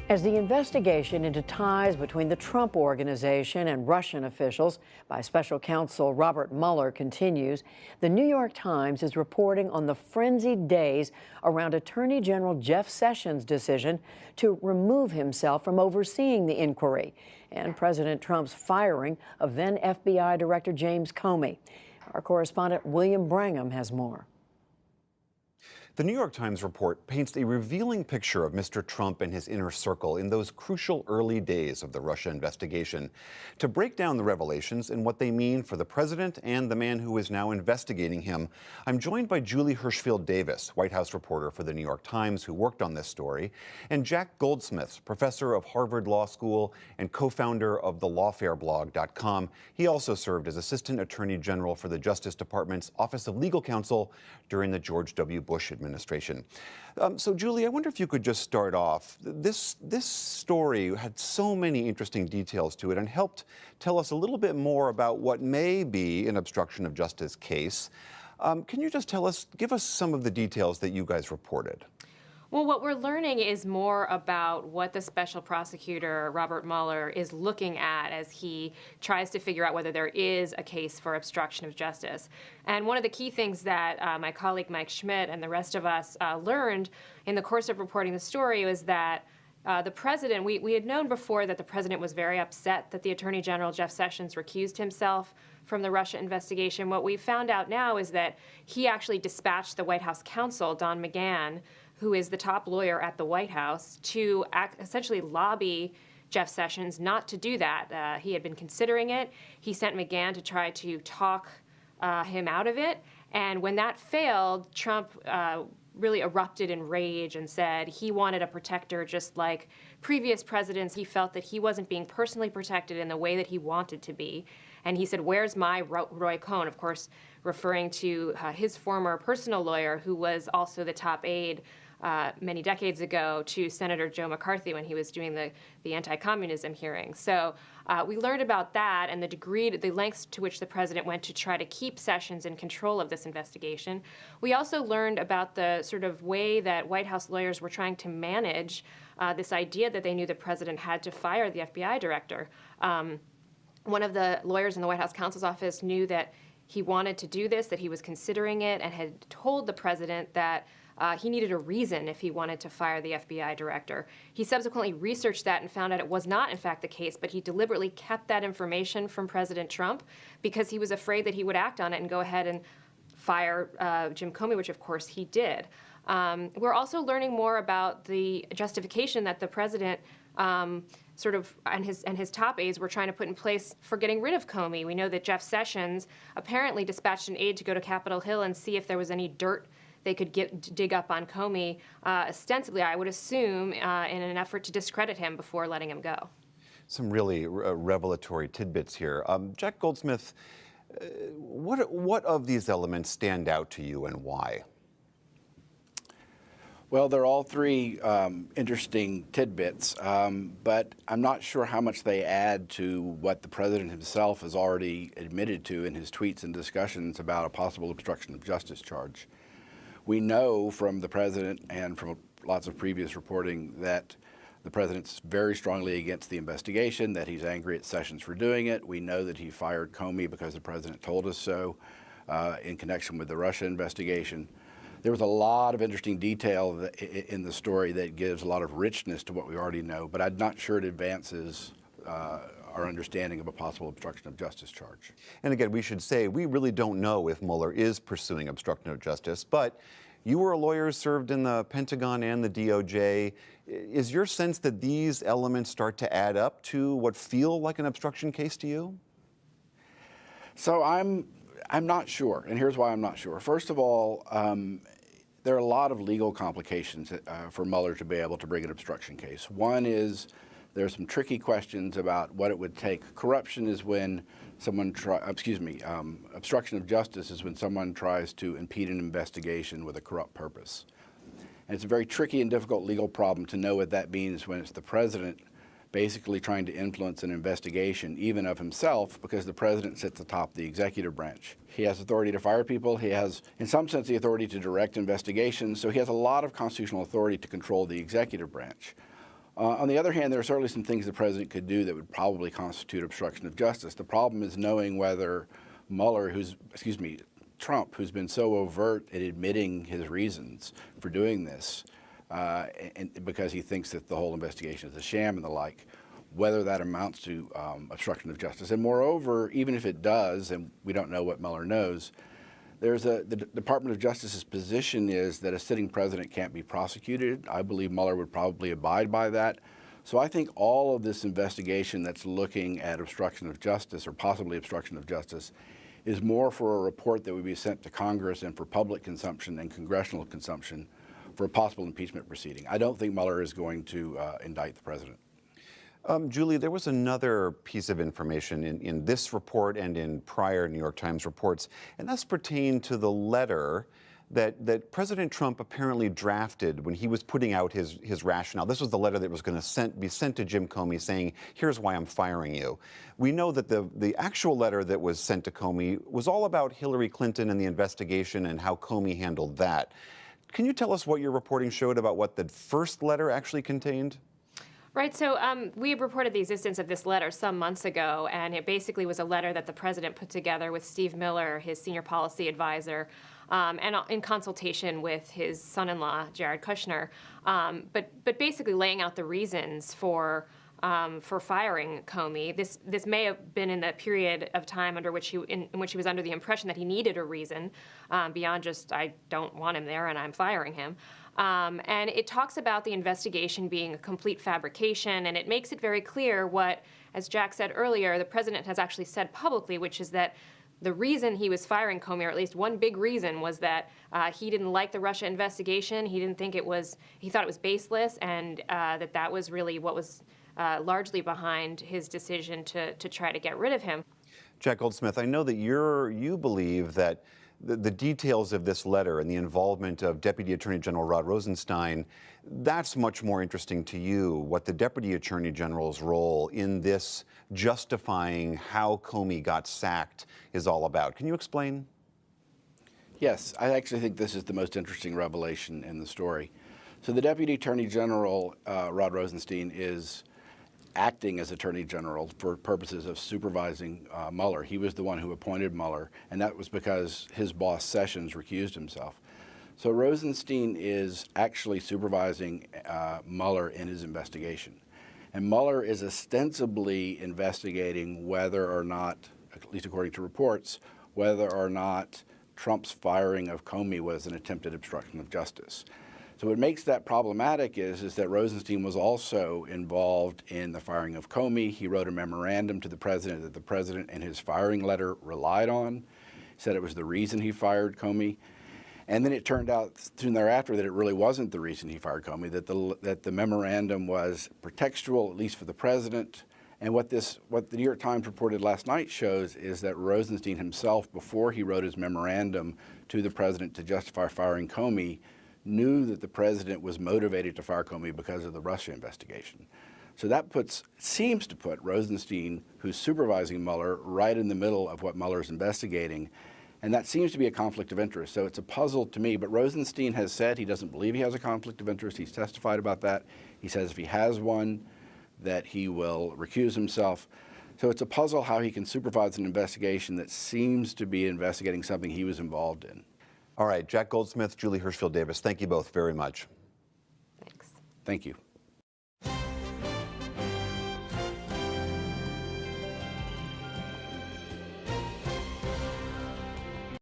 As the investigation into ties between the Trump Organization and Russian officials by special counsel Robert Mueller continues, the New York Times is reporting on the frenzied days around Attorney General Jeff Sessions' decision to remove himself from overseeing the inquiry and President Trump's firing of then FBI Director James Comey. Our correspondent William Brangham has more. The New York Times report paints a revealing picture of Mr. Trump and his inner circle in those crucial early days of the Russia investigation. To break down the revelations and what they mean for the president and the man who is now investigating him, I'm joined by Julie Hirschfeld Davis, White House reporter for the New York Times who worked on this story, and Jack Goldsmith, professor of Harvard Law School and co-founder of the lawfareblog.com. He also served as Assistant Attorney General for the Justice Department's Office of Legal Counsel during the George W. Bush administration. So, Julie, I wonder if you could just start off. This story had so many interesting details to it and helped tell us a little bit more about what may be an obstruction of justice case. Can you just give us some of the details that you guys reported? Well, what we're learning is more about what the special prosecutor, Robert Mueller, is looking at as he tries to figure out whether there is a case for obstruction of justice. And one of the key things that my colleague Mike Schmidt and the rest of us learned in the course of reporting the story was that the president, we had known before that the president was very upset that the Attorney General, Jeff Sessions, recused himself from the Russia investigation. What we found out now is that he actually dispatched the White House counsel, Don McGahn, who is the top lawyer at the White House, to essentially lobby Jeff Sessions not to do that. He had been considering it. He sent McGahn to try to talk him out of it. And when that failed, Trump really erupted in rage and said he wanted a protector just like previous presidents. He felt that he wasn't being personally protected in the way that he wanted to be. And he said, "Where's my Roy Cohn?" Of course, referring to his former personal lawyer, who was also the top aide many decades ago to Senator Joe McCarthy when he was doing the anti-communism hearing. So we learned about that and the lengths to which the president went to try to keep Sessions in control of this investigation. We also learned about the sort of way that White House lawyers were trying to manage this idea that they knew the president had to fire the FBI director. One of the lawyers in the White House counsel's office knew that he wanted to do this, that he was considering it, and had told the president that he needed a reason if he wanted to fire the FBI director. He subsequently researched that and found out it was not, in fact, the case, but he deliberately kept that information from President Trump because he was afraid that he would act on it and go ahead and fire Jim Comey, which, of course, he did. We're also learning more about the justification that the president and his top aides were trying to put in place for getting rid of Comey. We know that Jeff Sessions apparently dispatched an aide to go to Capitol Hill and see if there was any dirt they could dig up on Comey, ostensibly, I would assume, in an effort to discredit him before letting him go. Some really revelatory tidbits here. Jack Goldsmith, what of these elements stand out to you and why? Well, they're all three interesting tidbits, but I'm not sure how much they add to what the president himself has already admitted to in his tweets and discussions about a possible obstruction of justice charge. We know from the president and from lots of previous reporting that the president's very strongly against the investigation, that he's angry at Sessions for doing it. We know that he fired Comey because the president told us so in connection with the Russia investigation. There was a lot of interesting detail in the story that gives a lot of richness to what we already know, but I'm not sure it advances our understanding of a possible obstruction of justice charge. And again, we should say we really don't know if Mueller is pursuing obstruction of justice, but you were a lawyer, served in the Pentagon and the DOJ. Is your sense that these elements start to add up to what feel like an obstruction case to you? So I'm not sure, and here's why I'm not sure. First of all, there are a lot of legal complications for Mueller to be able to bring an obstruction case. One is there's some tricky questions about what it would take. Corruption is when someone obstruction of justice is when someone tries to impede an investigation with a corrupt purpose. And it's a very tricky and difficult legal problem to know what that means when it's the president basically trying to influence an investigation, even of himself, because the president sits atop the executive branch. He has authority to fire people. He has, in some sense, the authority to direct investigations. So he has a lot of constitutional authority to control the executive branch. On the other hand, there are certainly some things the president could do that would probably constitute obstruction of justice. The problem is knowing whether Trump, who's been so overt at admitting his reasons for doing this, and because he thinks that the whole investigation is a sham and the like, whether that amounts to obstruction of justice. And moreover, even if it does, and we don't know what Mueller knows, the Department of Justice's position is that a sitting president can't be prosecuted. I believe Mueller would probably abide by that. So I think all of this investigation that's looking at obstruction of justice or possibly obstruction of justice is more for a report that would be sent to Congress and for public consumption and congressional consumption for a possible impeachment proceeding. I don't think Mueller is going to indict the president. Julie, there was another piece of information in this report and in prior New York Times reports, and that's pertained to the letter that President Trump apparently drafted when he was putting out his rationale. This was the letter that was going to be sent to Jim Comey saying, here's why I'm firing you. We know that the actual letter that was sent to Comey was all about Hillary Clinton and the investigation and how Comey handled that. Can you tell us what your reporting showed about what the first letter actually contained? Right, so we reported the existence of this letter some months ago, and it basically was a letter that the president put together with Steve Miller, his senior policy advisor, and in consultation with his son-in-law, Jared Kushner, but basically laying out the reasons for firing Comey. This may have been in the period of time under which in which he was under the impression that he needed a reason beyond just, I don't want him there and I'm firing him. And it talks about the investigation being a complete fabrication, and it makes it very clear what, as Jack said earlier, the president has actually said publicly, which is that the reason he was firing Comey, or at least one big reason, was that he didn't like the Russia investigation. He didn't think he thought it was baseless, and that was really what was largely behind his decision to try to get rid of him. Jack Goldsmith, I know that you believe that the details of this letter and the involvement of Deputy Attorney General Rod Rosenstein, that's much more interesting to you, what the Deputy Attorney General's role in this justifying how Comey got sacked is all about. Can you explain? Yes, I actually think this is the most interesting revelation in the story. So the Deputy Attorney General, Rod Rosenstein, is acting as Attorney General for purposes of supervising Mueller. He was the one who appointed Mueller, and that was because his boss, Sessions, recused himself. So Rosenstein is actually supervising Mueller in his investigation. And Mueller is ostensibly investigating whether or not, at least according to reports, whether or not Trump's firing of Comey was an attempted obstruction of justice. So what makes that problematic is that Rosenstein was also involved in the firing of Comey. He wrote a memorandum to the president that the president in his firing letter relied on. He said it was the reason he fired Comey. And then it turned out soon thereafter that it really wasn't the reason he fired Comey, that the memorandum was pretextual, at least for the president. And what the New York Times reported last night shows is that Rosenstein himself, before he wrote his memorandum to the president to justify firing Comey, knew that the president was motivated to fire Comey because of the Russia investigation. So that seems to put Rosenstein, who's supervising Mueller, right in the middle of what Mueller's investigating. And that seems to be a conflict of interest. So it's a puzzle to me. But Rosenstein has said he doesn't believe he has a conflict of interest. He's testified about that. He says if he has one, that he will recuse himself. So it's a puzzle how he can supervise an investigation that seems to be investigating something he was involved in. All right, Jack Goldsmith, Julie Hirschfeld Davis, thank you both very much. Thanks. Thank you.